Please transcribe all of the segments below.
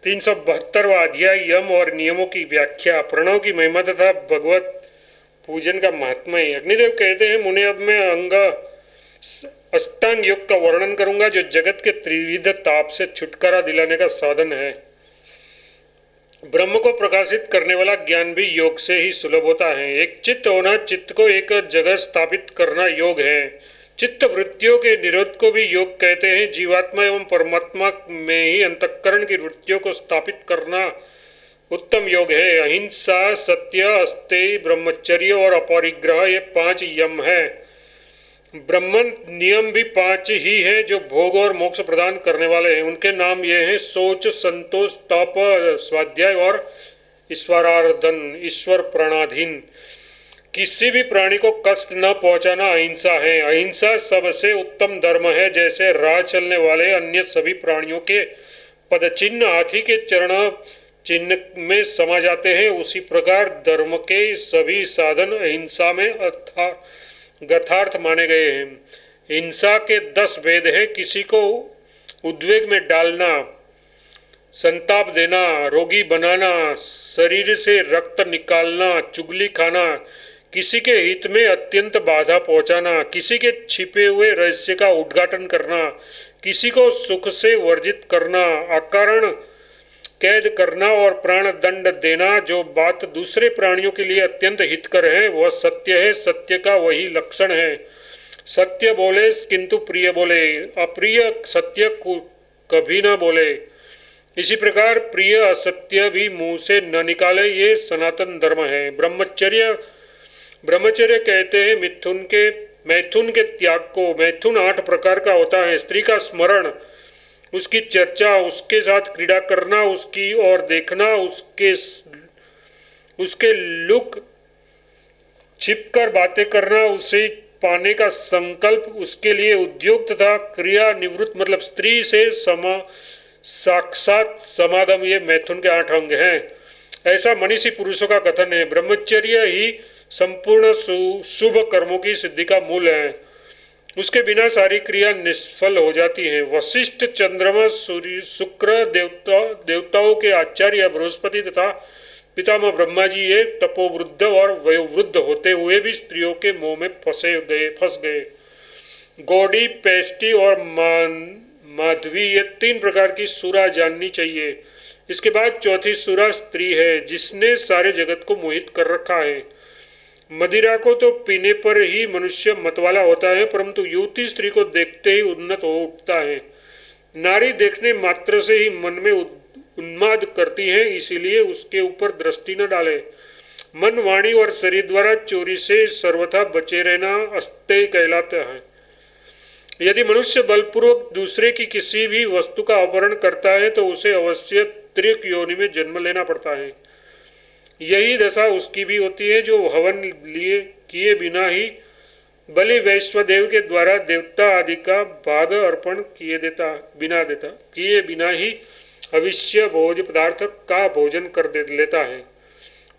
372वां अध्याय यम और नियमों की व्याख्या। प्रणव की महिमा तथा भगवत पूजन का महात्म्य। अग्निदेव कहते हैं, मुने अब मैं अष्टांग योग का वर्णन करूंगा जो जगत के त्रिविध ताप से छुटकारा दिलाने का साधन है। ब्रह्म को प्रकाशित करने वाला ज्ञान भी योग से ही सुलभ होता है। एक चित्त होना, चित्त को एक जगह स्थापित करना योग है। चित्त वृत्तियों के निरोध को भी योग कहते हैं। जीवात्मा एवं परमात्मा में ही अंतःकरण की वृत्तियों को स्थापित करना उत्तम योग है। अहिंसा, सत्य, अस्तेय, ब्रह्मचर्य और अपरिग्रह ये 5 यम है। ब्रह्म नियम भी 5 ही है जो भोग और मोक्ष प्रदान करने वाले हैं। उनके नाम ये हैं: सोच, संतोष, तप, स्वाध्याय और ईश्वरार्धन, ईश्वर प्रणाधीन। किसी भी प्राणी को कष्ट न पहुंचाना अहिंसा है। अहिंसा सबसे उत्तम धर्म है। जैसे राह चलने वाले अन्य सभी प्राणियों के पदचिन्ह हाथी के चरण चिन्ह में समा जाते हैं, उसी प्रकार धर्म के सभी साधन अहिंसा में यथार्थ माने गए हैं। हिंसा के 10 भेद हैं: किसी को उद्वेग में डालना, संताप देना, रोगी बनाना, शरीर से रक्त निकालना, चुगली खाना, किसी के हित में अत्यंत बाधा पहुंचाना, किसी के छिपे हुए रहस्य का उद्घाटन करना, किसी को सुख से वर्जित करना, अकारण कैद करना और प्राण दंड देना। जो बात दूसरे प्राणियों के लिए अत्यंत हितकर है वह सत्य है। सत्य का वही लक्षण है। सत्य बोले किंतु प्रिय बोले, अप्रिय सत्य कभी न बोले। इसी प्रकार प्रिय असत्य भी मुंह से न निकाले, ये सनातन धर्म है। ब्रह्मचर्य कहते हैं मैथुन के त्याग को। मैथुन 8 प्रकार का होता है: स्त्री का स्मरण, उसकी चर्चा, उसके साथ क्रीड़ा करना, उसकी ओर देखना, उसके लुक छिपकर बातें करना, उसे पाने का संकल्प, उसके लिए उद्योग तथा क्रिया निवृत्त मतलब स्त्री से साक्षात समागम, ये मैथुन के 8 अंग हैं। ऐसा मनीषी पुरुषों का कथन है। ब्रह्मचर्य ही संपूर्ण शुभ कर्मों की सिद्धि का मूल है। उसके बिना सारी क्रिया निष्फल हो जाती है। वशिष्ठ, चंद्रमा, सूर्य, शुक्र, देवताओं के आचार्य बृहस्पति तथा पितामह ब्रह्मा जी ये तपोवृद्ध और वयोवृद्ध होते हुए भी स्त्रियों के मोह में फंस गए। गौड़ी, पेष्टी और माधवी ये 3 प्रकार की सुरा जाननी चाहिए। इसके बाद चौथी सुरा स्त्री है जिसने सारे जगत को मोहित कर रखा है। मदिरा को तो पीने पर ही मनुष्य मतवाला होता है, परंतु युवती स्त्री को देखते ही उन्नत हो उठता है। नारी देखने मात्र से ही मन में उन्माद करती है, इसीलिए उसके ऊपर दृष्टि न डाले। मन, वाणी और शरीर द्वारा चोरी से सर्वथा बचे रहना अस्तेय कहलाता है। यदि मनुष्य बलपूर्वक दूसरे की किसी भी वस्तु का अपहरण करता है तो उसे अवश्य त्रिक योनि में जन्म लेना पड़ता है। यही दशा उसकी भी होती है जो हवन किए बिना ही बलि वैश्वदेव के द्वारा देवता आदि का भाग अर्पण किए बिना ही अविश्य भोज पदार्थ का भोजन कर लेता है।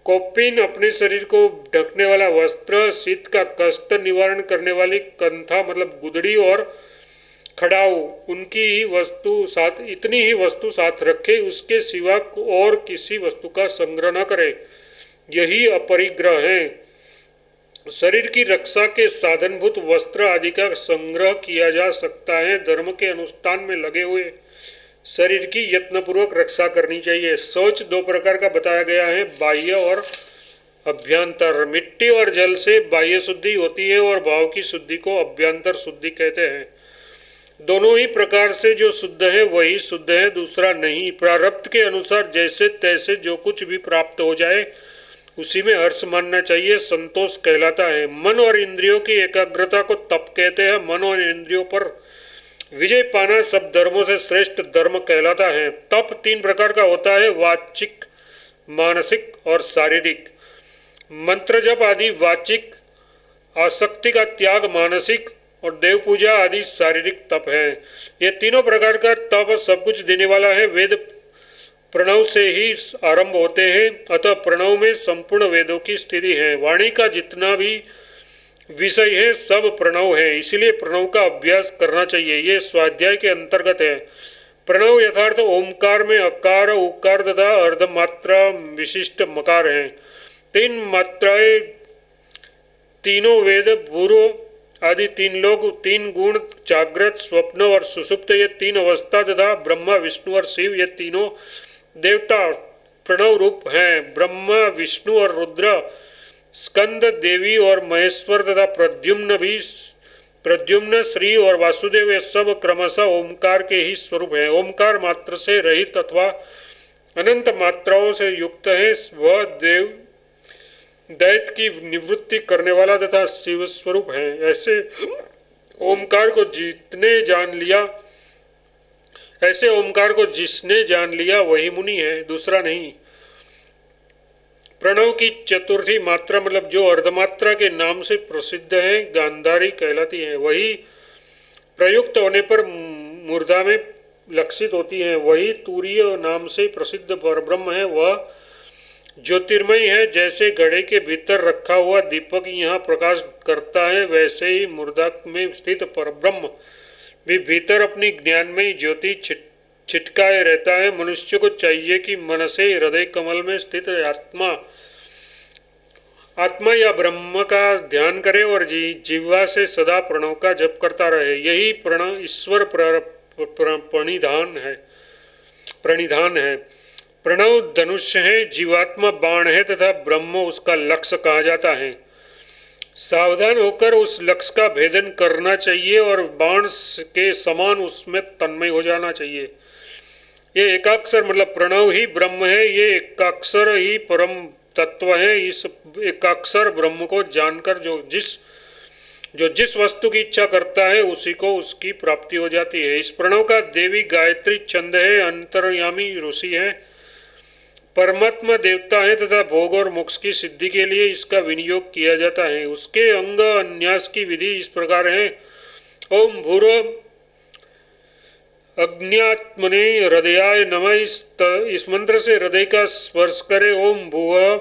कौपीन अपने शरीर को ढकने वाला वस्त्र, शीत का कष्ट निवारण करने वाली कंथा मतलब गुदड़ी और खड़ाऊ इतनी ही वस्तु साथ रखे, उसके सिवा और किसी वस्तु का संग्रह न करे। यही अपरिग्रह है। शरीर की रक्षा के साधनभूत वस्त्र आदि का संग्रह किया जा सकता है। धर्म के अनुष्ठान में लगे हुए शरीर की यत्नपूर्वक रक्षा करनी चाहिए। शौच 2 प्रकार का बताया गया है: बाह्य और अभ्यंतर। मिट्टी और जल से बाह्य शुद्धि होती है और भाव की शुद्धि को अभ्यंतर शुद्धि कहते हैं। दोनों ही प्रकार से जो शुद्ध है वही शुद्ध है, दूसरा नहीं। प्रारब्ध के अनुसार जैसे तैसे जो कुछ भी प्राप्त हो जाए उसी में हर्ष मानना चाहिए, संतोष कहलाता है। मन और इंद्रियों की एकाग्रता को तप कहते हैं। मन और इंद्रियों पर विजय पाना सब धर्मों से श्रेष्ठ धर्म कहलाता है। तप 3 प्रकार का होता है: वाचिक, मानसिक और शारीरिक। मंत्र जप आदि वाचिक, आसक्ति का त्याग मानसिक और देव पूजा आदि शारीरिक तप है। ये तीनों प्रकार का तप सब कुछ देने वाला है। वेद प्रणव से ही आरंभ होते हैं, अतः प्रणव में संपूर्ण वेदों की स्थिति है। वाणी का जितना भी विषय है सब प्रणव है, इसलिए प्रणव का अभ्यास करना चाहिए। ये स्वाध्याय के अंतर्गत है। प्रणव यथार्थ ओमकार में अकार उकार तथा अर्धमात्रा विशिष्ट मकार हैं। तीन मात्राएं, तीनों वेद, पूर्व आदि तीन लोग, तीन गुण, जागृत, स्वप्न और सुषुप्त, ये तीन अवस्था तथा ब्रह्मा विष्णु और शिव ये तीनों देवता प्रणव रूप हैं। ब्रह्मा विष्णु और रुद्र, स्कंद, देवी और महेश्वर तथा प्रद्युम्न, श्री और वासुदेव ये सब क्रमशः ओमकार के ही स्वरूप हैं। ओमकार मात्र से रहित अथवा अनंत मात्राओं से युक्त है। वह देव दैत्य की निवृत्ति करने वाला तथा शिव स्वरूप है। ऐसे ओमकार को जिसने जान लिया वही मुनि है, दूसरा नहीं। प्रणव की चतुर्थी मात्रा मतलब जो अर्धमात्रा के नाम से प्रसिद्ध है, गांधारी कहलाती है। वही प्रयुक्त होने पर मूर्धा में लक्षित होती है। वही तूर्य नाम से प्रसिद्ध परब्रह्म है। वह ज्योतिर्मय है। जैसे घड़े के भीतर रखा हुआ दीपक यहाँ प्रकाश करता है, वैसे ही मूर्धा में स्थित परब्रह्म भी भीतर अपनी ज्ञानमयी ज्योति छिटकाए रहता है। मनुष्य को चाहिए कि मन से हृदय कमल में स्थित आत्मा या ब्रह्म का ध्यान करे और जिह्वा से सदा प्रणव का जप करता रहे। यही प्रणव ईश्वर प्रणिधान है। प्रणव धनुष है, जीवात्मा बाण है तथा ब्रह्म उसका लक्ष्य कहा जाता है। सावधान होकर उस लक्ष्य का भेदन करना चाहिए और बाण के समान उसमें तन्मय हो जाना चाहिए। ये एकाक्षर मतलब प्रणव ही ब्रह्म है। ये एकाक्षर ही परम तत्व है। इस एकाक्षर ब्रह्म को जानकर जो जिस वस्तु की इच्छा करता है उसी को उसकी प्राप्ति हो जाती है। इस प्रणव का देवी गायत्री छंद है, अंतर्यामी ऋषि है, परमात्मा देवता है तथा भोग और मोक्ष की सिद्धि के लिए इसका विनियोग किया जाता है। उसके अंग अन्यास की विधि इस प्रकार है। ओम भूर अज्ञात्मने हृदयाय नमः। इस मंत्र से हृदय का स्पर्श करे। ओम भुव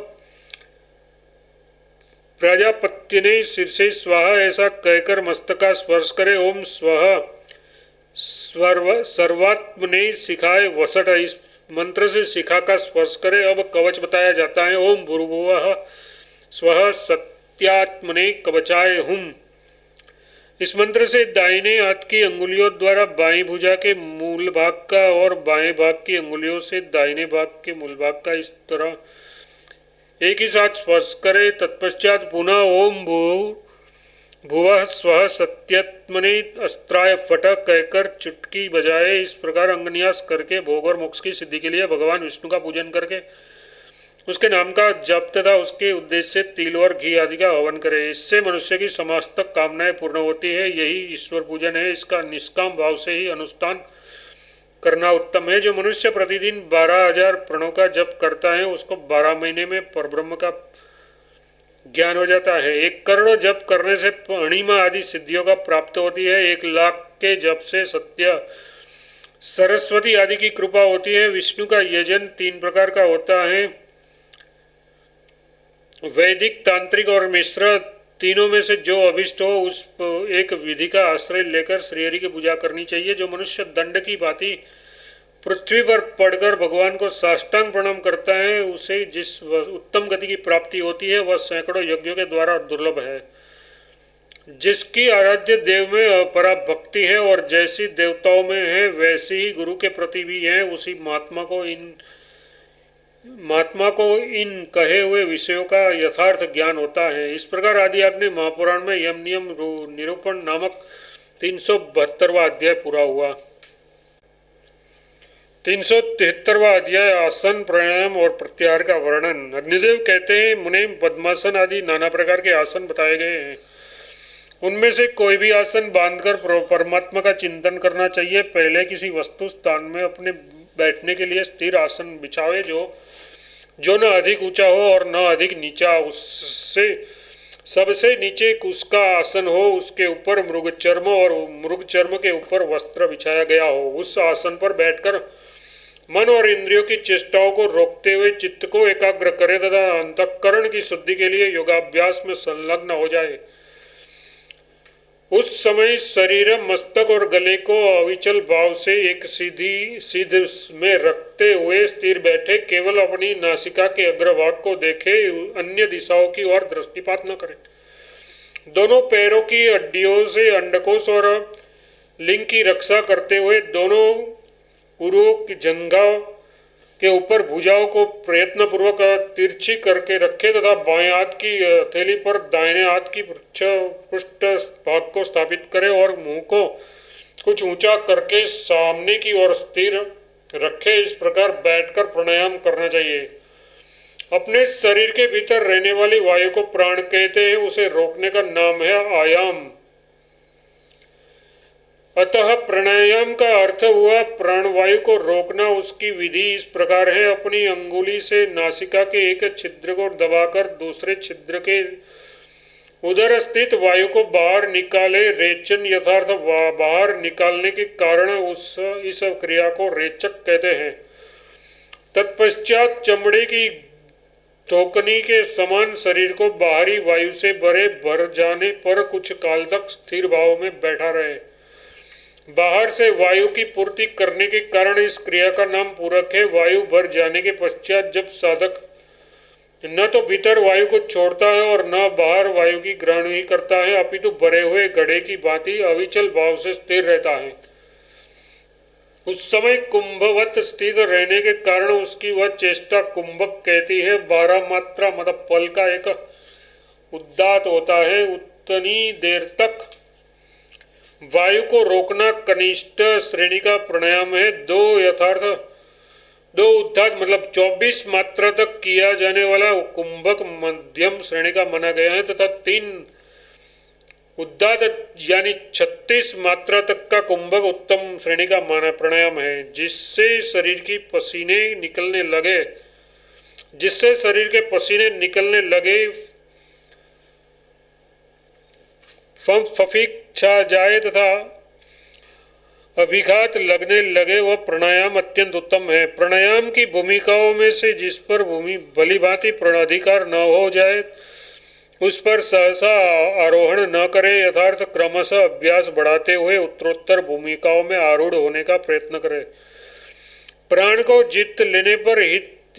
प्रजापत्यने शीर्षे स्वाहा, ऐसा कहकर मस्तक का स्पर्श करे। ओम स्वः सर्वात्मने शिखाय वसट। इस मंत्र से शिखा का स्पर्श करे। अब कवच बताया जाता है। ओम भूर्भुवः स्वः सत्यात्मने कवचाय हुम। इस मंत्र से दाहिने हाथ की अंगुलियों द्वारा बाएं भुजा के मूल भाग का और बाएं भाग की अंगुलियों से दाहिने भाग के मूल भाग का इस तरह एक ही साथ स्पर्श करे। तत्पश्चात पुनः ओम भुवः स्वः सत्यात्मने अस्त्राय फट कहकर चुटकी बजाए। इस प्रकार अंगन्यास करके भोग और मोक्ष की सिद्धि के लिए भगवान विष्णु का पूजन करके उसके नाम का जप तथा उसके उद्देश्य से तिल और घी आदि का हवन करे। इससे मनुष्य की समस्त कामनाएं पूर्ण होती है। यही ईश्वर पूजन है। इसका निष्काम भाव से ही अनुष्ठान करना उत्तम है। जो मनुष्य प्रतिदिन 12,000 प्रणों का जप करता है उसको 12 महीने में परब्रह्म का ज्ञान हो जाता है। 1 करोड़ जप करने से अणिमा आदि सिद्धियों का प्राप्त होती है। 1 लाख के जप से सत्य सरस्वती आदि की कृपा होती है। विष्णु का यजन 3 प्रकार का होता है, वैदिक, तांत्रिक और मिश्र। तीनों में से जो अभिष्ट हो उस एक विधि का आश्रय लेकर श्रीहरि की पूजा करनी चाहिए। जो मनुष्य दंड की भांति पृथ्वी पर पड़कर भगवान को साष्टांग प्रणाम करता है उसे जिस उत्तम गति की प्राप्ति होती है वह सैकड़ों यज्ञों के द्वारा दुर्लभ है। जिसकी आराध्य देव में अपरा भक्ति है और जैसी देवताओं में है वैसी ही गुरु के प्रति भी है, उसी महात्मा को इन कहे हुए विषयों का यथार्थ ज्ञान होता है। इस प्रकार आदिआग्नि महापुराण में यम नियम निरूपण नामक 372वां अध्याय पूरा हुआ। 373वां अध्याय आसन, प्राणायाम और प्रत्याहार का वर्णन। अग्निदेव कहते हैं, मुने पद्मासन आदि नाना प्रकार के आसन बताए गए हैं। उनमें से कोई भी आसन बांधकर परमात्मा का चिंतन करना चाहिए। पहले किसी वस्तु स्थान में अपने बैठने के लिए स्थिर आसन बिछावे जो न अधिक ऊंचा हो और न अधिक नीचा। उससे सबसे नीचे उसका आसन हो, उसके ऊपर मृगचर्म और मृगचर्म के ऊपर वस्त्र बिछाया गया हो। उस आसन पर बैठकर मन और इंद्रियों की चेष्टाओं को रोकते हुए चित्त को एकाग्र करे तथा अंतःकरण की शुद्धि के लिए योगाभ्यास में संलग्न हो जाए। उस समय शरीर, मस्तक और गले को अविचल भाव से एक सीध में रखते हुए स्थिर बैठे, केवल अपनी नासिका के अग्रभाग को देखे, अन्य दिशाओं की ओर दृष्टिपात न करें। दोनों पैरों की हड्डियों से अंडकोश और लिंग की रक्षा करते हुए दोनों उरुओं की जंघाओं के ऊपर भुजाओं को प्रयत्न पूर्वक तिरछी करके रखे तथा बाएं हाथ की हथेली पर दाहिने हाथ की पृष्ठ भाग को स्थापित करें और मुंह को कुछ ऊंचा करके सामने की ओर स्थिर रखे। इस प्रकार बैठकर प्राणायाम करना चाहिए। अपने शरीर के भीतर रहने वाली वायु को प्राण कहते हैं। उसे रोकने का नाम है आयाम। अतः प्राणायाम का अर्थ हुआ प्राणवायु को रोकना। उसकी विधि इस प्रकार है। अपनी अंगुली से नासिका के एक छिद्र को दबाकर दूसरे छिद्र के उधर स्थित वायु को बाहर निकाले। रेचन यथार्थ बाहर निकालने के कारण इस क्रिया को रेचक कहते हैं। तत्पश्चात चमड़े की धोकनी के समान शरीर को बाहरी वायु से भर जाने पर कुछ काल तक स्थिर भाव में बैठा रहे। बाहर से वायु की पूर्ति करने के कारण इस क्रिया का नाम पूरक है। वायु भर जाने के पश्चात जब साधक न तो भीतर वायु को छोड़ता है और न बाहर वायु की ग्रहण ही करता है, अपितु भरे हुए घड़े की भांति अविचल भाव से स्थिर रहता है, उस समय कुंभवत स्थित रहने के कारण उसकी वह चेष्टा कुंभक कहती है। 12 मात्रा मतलब पल का एक उद्दात होता है। उतनी देर तक वायु को रोकना कनिष्ठ श्रेणी का प्राणायाम है। दो उद्दात मतलब 24 मात्रा तक किया जाने वाला कुंभक मध्यम श्रेणी का माना गया है तथा 3 उद्दात यानी 36 मात्रा तक का कुंभक उत्तम श्रेणी का माना प्राणायाम है। जिससे शरीर के पसीने निकलने लगे फफीक छा जाए तथा अभिघात लगने लगे, वह प्राणायाम अत्यंत उत्तम है। प्राणायाम की भूमिकाओं में से जिस पर भलीभांति प्राणाधिकार न हो जाए उस पर सहसा आरोहण न करे। यथार्थ क्रमशः अभ्यास बढ़ाते हुए उत्तरोत्तर भूमिकाओं में आरूढ़ होने का प्रयत्न करे। प्राण को जीत लेने पर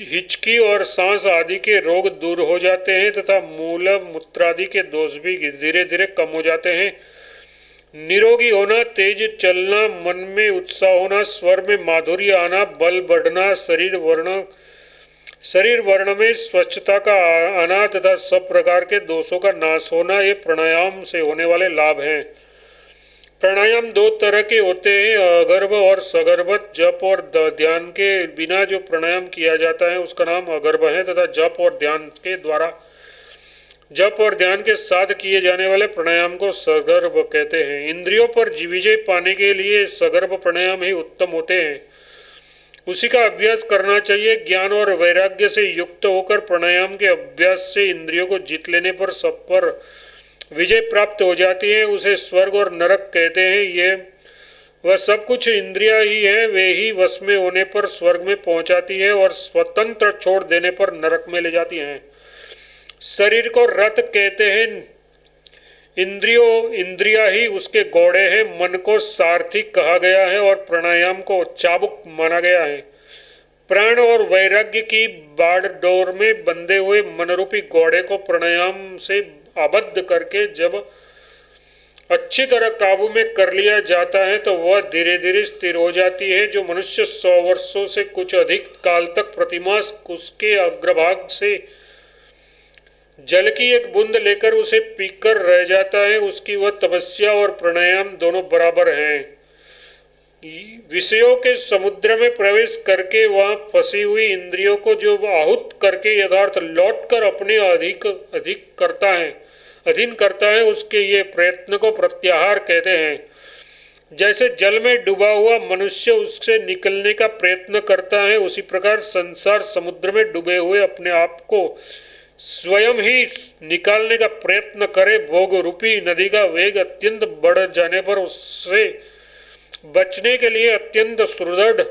हिचकी और सांस आदि के रोग दूर हो जाते हैं तथा मूल मूत्रादि के दोष भी धीरे धीरे कम हो जाते हैं। निरोगी होना, तेज चलना, मन में उत्साह होना, स्वर में माधुर्य आना, बल बढ़ना, शरीर वर्ण में स्वच्छता का आना तथा सब प्रकार के दोषों का नाश होना, ये प्राणायाम से होने वाले लाभ हैं। प्राणायाम 2 तरह के होते हैं, अगर्भ और सगर्भ। जप और ध्यान के बिना जो प्राणायाम किया जाता है उसका नाम अगर्भ है तथा जप और ध्यान के साथ किए जाने वाले प्राणायाम को सगर्भ कहते हैं। इंद्रियों पर विजय पाने के लिए सगर्भ प्राणायाम ही उत्तम होते हैं, उसी का अभ्यास करना चाहिए। ज्ञान और वैराग्य से युक्त होकर प्राणायाम के अभ्यास से इंद्रियों को जीत लेने पर सब पर विजय प्राप्त हो जाती है। उसे स्वर्ग और नरक कहते हैं। ये वह सब कुछ इंद्रियां ही है, वे ही वश में होने पर स्वर्ग में पहुंचाती है और स्वतंत्र छोड़ देने पर नरक में ले जाती हैं। शरीर को रथ कहते हैं, इंद्रियां ही उसके घोड़े हैं। मन को सारथी कहा गया है और प्राणायाम को चाबुक माना गया है। प्राण और वैराग्य की बागडोर में बंधे हुए मनरूपी घोड़े को प्राणायाम से आबद्ध करके जब अच्छी तरह काबू में कर लिया जाता है तो वह धीरे धीरे स्थिर हो जाती है। जो मनुष्य 100 वर्षों से कुछ अधिक काल तक प्रतिमास उसके अग्रभाग से जल की एक बूंद लेकर उसे पीकर रह जाता है, उसकी वह तपस्या और प्राणायाम दोनों बराबर हैं। विषयों के समुद्र में प्रवेश करके वहां फंसी हुई इंद्रियों को जो आहुत करके यथार्थ लौटकर अपने अधीन करता है उसके ये प्रयत्न को प्रत्याहार कहते हैं। जैसे जल में डूबा हुआ मनुष्य उससे निकलने का प्रयत्न करता है, उसी प्रकार संसार समुद्र में डूबे हुए अपने आप को स्वयं ही निकालने का प्रयत्न करे। भोग रूपी नदी का वेग अत्यंत बढ़ जाने पर उससे बचने के लिए अत्यंत सुदृढ़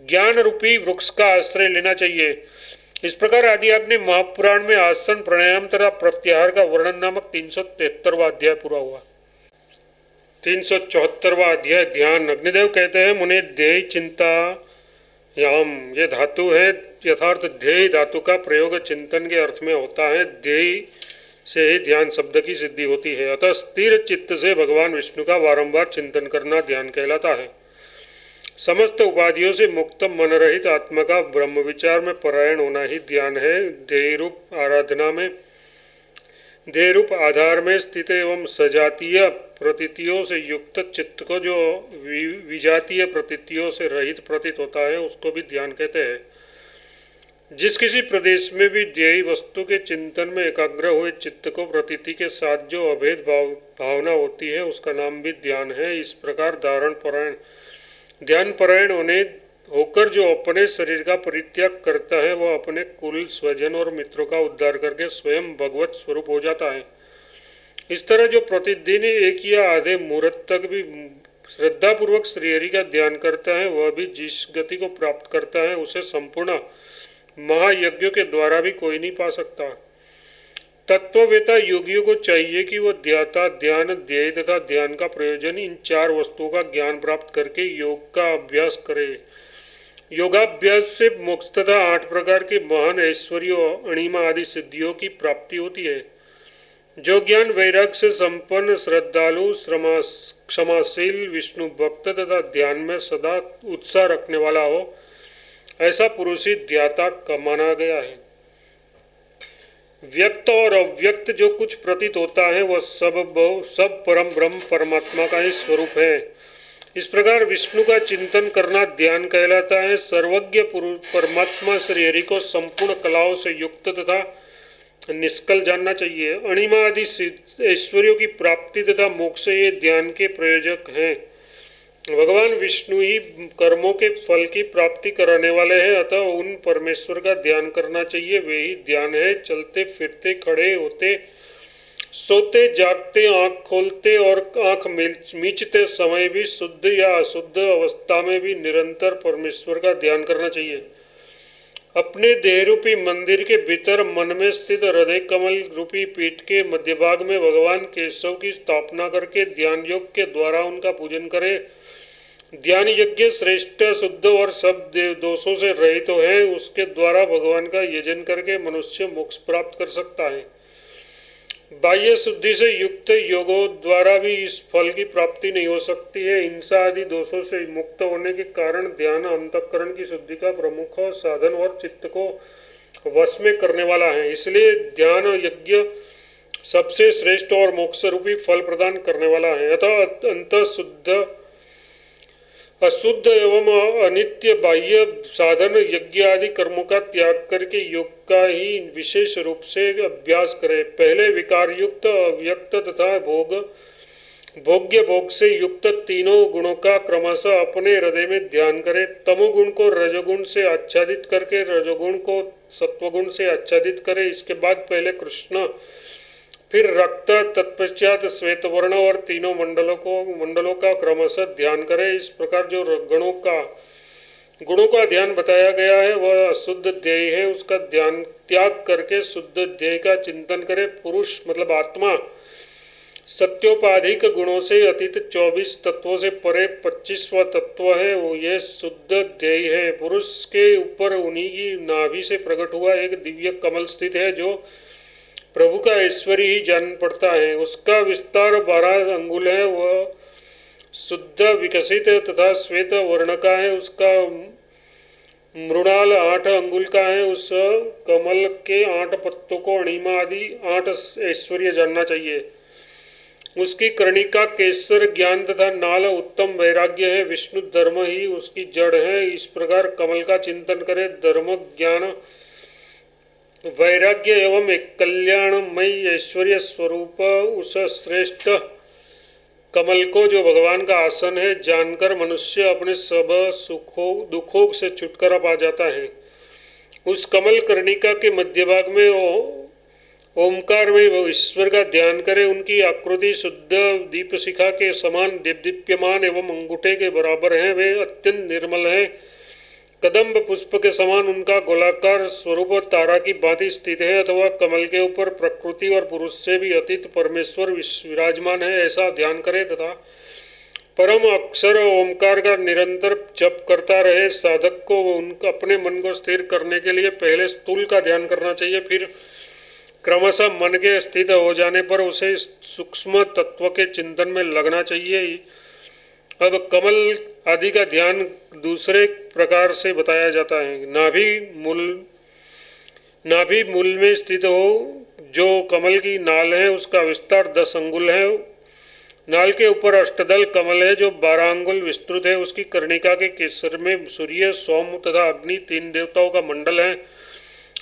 ज्ञान रूपी वृक्ष का आश्रय लेना चाहिए। इस प्रकार आदिआग्नि महापुराण में आसन, प्राणायाम तथा प्रत्याहार का वर्णन नामक 373वां अध्याय पूरा हुआ। 374वां अध्याय ध्यान। अग्निदेव कहते हैं, मुने ध्येय चिंता याम, ये धातु है, यथार्थ ध्येय धातु का प्रयोग चिंतन के अर्थ में होता है। ध्येय से ही ध्यान शब्द की सिद्धि होती है। अतः स्थिर चित्त से भगवान विष्णु का बारंबार चिंतन करना ध्य्यान कहलाता है। समस्त उपाधियों से मुक्त मन रहित आत्मा का ब्रह्म विचार में परायण होना ही ध्यान है। ध्येय रूप आराधना में, ध्येय रूप आधार में स्थित एवं सजातीय प्रतीतियों से युक्त चित्त को जो विजातीय प्रतीतियों से रहित प्रतीत होता है उसको भी ध्यान कहते हैं। जिस किसी प्रदेश में भी ध्येय वस्तु के चिंतन में एकाग्र हुए चित्त को प्रतीति के साथ जो अभेद भावना होती है उसका नाम भी ध्यान है। इस प्रकार ध्यान परायण होकर जो अपने शरीर का परित्याग करता है वह अपने कुल, स्वजन और मित्रों का उद्धार करके स्वयं भगवत स्वरूप हो जाता है। इस तरह जो प्रतिदिन एक या आधे मुहूर्त तक भी श्रद्धापूर्वक श्रीहरि का ध्यान करता है वह भी जिस गति को प्राप्त करता है उसे संपूर्ण महायज्ञों के द्वारा भी कोई नहीं पा सकता। तत्ववेता योगियों को चाहिए कि वह ध्याता, ध्यान, ध्येय तथा ध्यान का प्रयोजन इन चार वस्तुओं का ज्ञान प्राप्त करके योग का अभ्यास करे। योगाभ्यास से मोक्ष तथा 8 प्रकार के महान ऐश्वर्यों, अणिमा आदि सिद्धियों की प्राप्ति होती है। जो ज्ञान वैराग्य से संपन्न, श्रद्धालु, क्षमाशील, विष्णु भक्त तथा ध्यान में सदा उत्साह रखने वाला हो, ऐसा पुरुष ही ध्याता माना गया है। व्यक्त और अव्यक्त जो कुछ प्रतीत होता है वह सब परम ब्रह्म परमात्मा का ही स्वरूप है। इस प्रकार विष्णु का चिंतन करना ध्यान कहलाता है। सर्वज्ञ पुरुष परमात्मा श्रीहरि को संपूर्ण कलाओं से युक्त तथा निष्कल जानना चाहिए। अणिमा आदि ऐश्वर्यों की प्राप्ति तथा मोक्ष ये ध्यान के प्रयोजक हैं। भगवान विष्णु ही कर्मों के फल की प्राप्ति कराने वाले हैं, अतः उन परमेश्वर का ध्यान करना चाहिए। वे ही ध्यान है। चलते फिरते, खड़े होते, सोते, जागते, आँख खोलते और आँख मीचते समय भी, शुद्ध या अशुद्ध अवस्था में भी निरंतर परमेश्वर का ध्यान करना चाहिए। अपने देह रूपी मंदिर के भीतर मन में स्थित हृदय कमल रूपी पीठ के मध्य भाग में भगवान केशव की स्थापना करके ध्यान योग के द्वारा उनका पूजन करे। ध्यान यज्ञ श्रेष्ठ, शुद्ध और सब दोषों से रहित तो है। उसके द्वारा भगवान का यजन करके मनुष्य मोक्ष प्राप्त कर सकता है। बाह्य शुद्धि से युक्त योगों द्वारा भी इस फल की प्राप्ति नहीं हो सकती है। हिंसा आदि दोषों से मुक्त होने के कारण ध्यान अंतःकरण की शुद्धि का प्रमुख साधन और चित्त को वश में करने वाला है। इसलिए ध्यान यज्ञ सबसे श्रेष्ठ और मोक्ष रूपी फल प्रदान करने वाला है। अतः अंत शुद्ध, अशुद्ध एवं अनित्य बाह्य साधन यज्ञ आदि कर्मों का त्याग करके योग का ही विशेष रूप से अभ्यास करें। पहले विकार युक्त, अव्यक्त तथा भोग्य भोग से युक्त तीनों गुणों का क्रमशः अपने हृदय में ध्यान करें। तमोगुण को रजोगुण से आच्छादित करके रजोगुण को सत्वगुण से आच्छादित करें। इसके बाद पहले कृष्ण, फिर रक्त, तत्पश्चात श्वेत वर्ण और तीनों मंडलों का क्रमशः ध्यान करें। इस प्रकार जो गुणों का ध्यान बताया गया है वह अशुद्ध ध्येय है। उसका ध्यान त्याग करके शुद्ध ध्येय का चिंतन करे। पुरुष मतलब आत्मा सत्योपाधिक गुणों से अतीत 24 तत्वों से परे 25वां तत्व है, वो ये शुद्ध ध्येय है। पुरुष के ऊपर उन्हीं की नाभि से प्रकट हुआ एक दिव्य कमल स्थित है जो प्रभु का ऐश्वर्य ही जान पड़ता है। उसका विस्तार 12 अंगुल है। वह शुद्ध विकसित तथा श्वेत वर्ण का है। उसका मृणाल 8 अंगुल का है। उस कमल के 8 पत्तों को अणिमा आदि 8 ऐश्वर्य जानना चाहिए। उसकी कर्णिका केसर ज्ञान तथा नाल उत्तम वैराग्य है। विष्णु धर्म ही उसकी जड़ है। इस प्रकार कमल का चिंतन करे। धर्म, ज्ञान, वैराग्य एवं एक कल्याणमय ऐश्वर्य स्वरूप उस श्रेष्ठ कमल को जो भगवान का आसन है जानकर मनुष्य अपने सब दुखों से छुटकारा पा जाता है। उस कमल कर्णिका के मध्य भाग में ओमकार में ईश्वर का ध्यान करे। उनकी आकृति शुद्ध दीप शिखा के समान दीप्यमान एवं अंगूठे के बराबर है। वे अत्यंत निर्मल है। कदम्ब पुष्प के समान उनका गोलाकार स्वरूप तारा की भांति स्थित है, अथवा कमल के ऊपर प्रकृति और पुरुष से भी अतीत परमेश्वर विराजमान है, ऐसा ध्यान करे तथा परम अक्षर ओमकार का निरंतर जप करता रहे। साधक को उनका अपने मन को स्थिर करने के लिए पहले स्थूल का ध्यान करना चाहिए, फिर क्रमशः मन के स्थित हो जाने पर उसे सूक्ष्म तत्व के चिंतन में लगना चाहिए। अब कमल आदि का ध्यान दूसरे प्रकार से बताया जाता है। नाभि मूल में स्थित हो, जो कमल की नाल है उसका विस्तार 10 अंगुल है। नाल के ऊपर अष्टदल कमल है जो 12 अंगुल विस्तृत है। उसकी कर्णिका के केसर में सूर्य, सोम तथा अग्नि 3 देवताओं का मंडल है।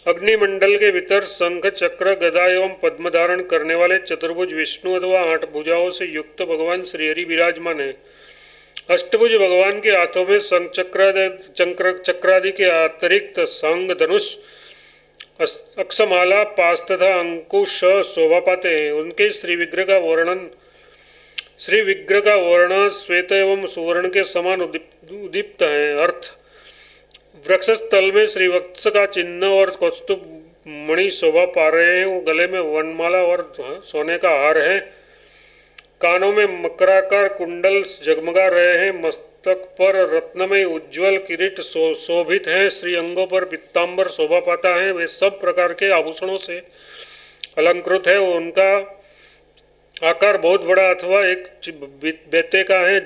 अग्निमंडल के भीतर शंख, चक्र, गदा एवं पद्म धारण करने वाले चतुर्भुज विष्णु अथवा 8 भुजाओं से युक्त भगवान श्रीहरि विराजमान है। अष्टभुज भगवान के हाथों में शंख चक्रादि के अतिरिक्त सांग, धनुष, अक्षमाला, पास तथा अंकुश शोभा पाते हैं। उनके श्री विग्रह का वर्ण श्वेत एवं सुवर्ण के समान उदीप्त है। अर्थ, वृक्ष स्थल में श्रीवत्स का चिन्ह और कौस्तुभ मणि शोभा पा रहे हैं। गले में वनमाला और सोने का हार है। कानों में मकराकार कुंडल जगमगा रहे हैं। मस्तक पर रत्नमय उज्ज्वल किरीट शोभित है। श्री अंगों पर पीताम्बर शोभा पाता है। वे सब प्रकार के आभूषणों से अलंकृत है। उनका आकार बहुत बड़ा अथवा एक बेते का है।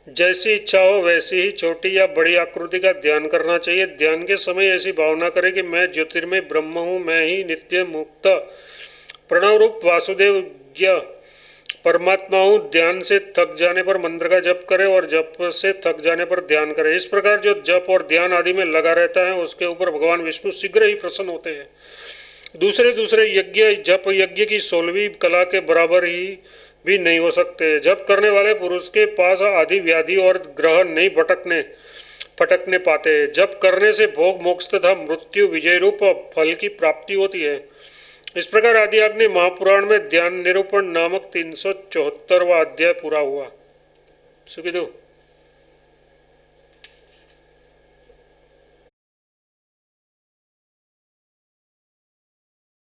जैसी इच्छा हो वैसी ही छोटी या बड़ी आकृति का ध्यान करना चाहिए। ध्यान के समय ऐसी भावना करें कि मैं ज्योतिर्मय ब्रह्म हूँ, मैं ही नित्य मुक्त प्रणव रूप वासुदेव परमात्मा हूँ। ध्यान से थक जाने पर मंत्र का जप करे और जप से थक जाने पर ध्यान करे। इस प्रकार जो जप और ध्यान आदि में लगा रहता है उसके ऊपर भगवान विष्णु शीघ्र ही प्रसन्न होते हैं। दूसरे यज्ञ जप यज्ञ की 16वीं कला के बराबर ही भी नहीं हो सकते। जप करने वाले पुरुष के पास आदि व्याधि और ग्रह नहीं फटकने पाते। जप करने से भोग, मोक्ष तथा मृत्यु विजय रूप फल की प्राप्ति होती है। इस प्रकार आदिआग्नि महापुराण में ध्यान निरूपण नामक 374वां अध्याय पूरा हुआ। सुखी दो।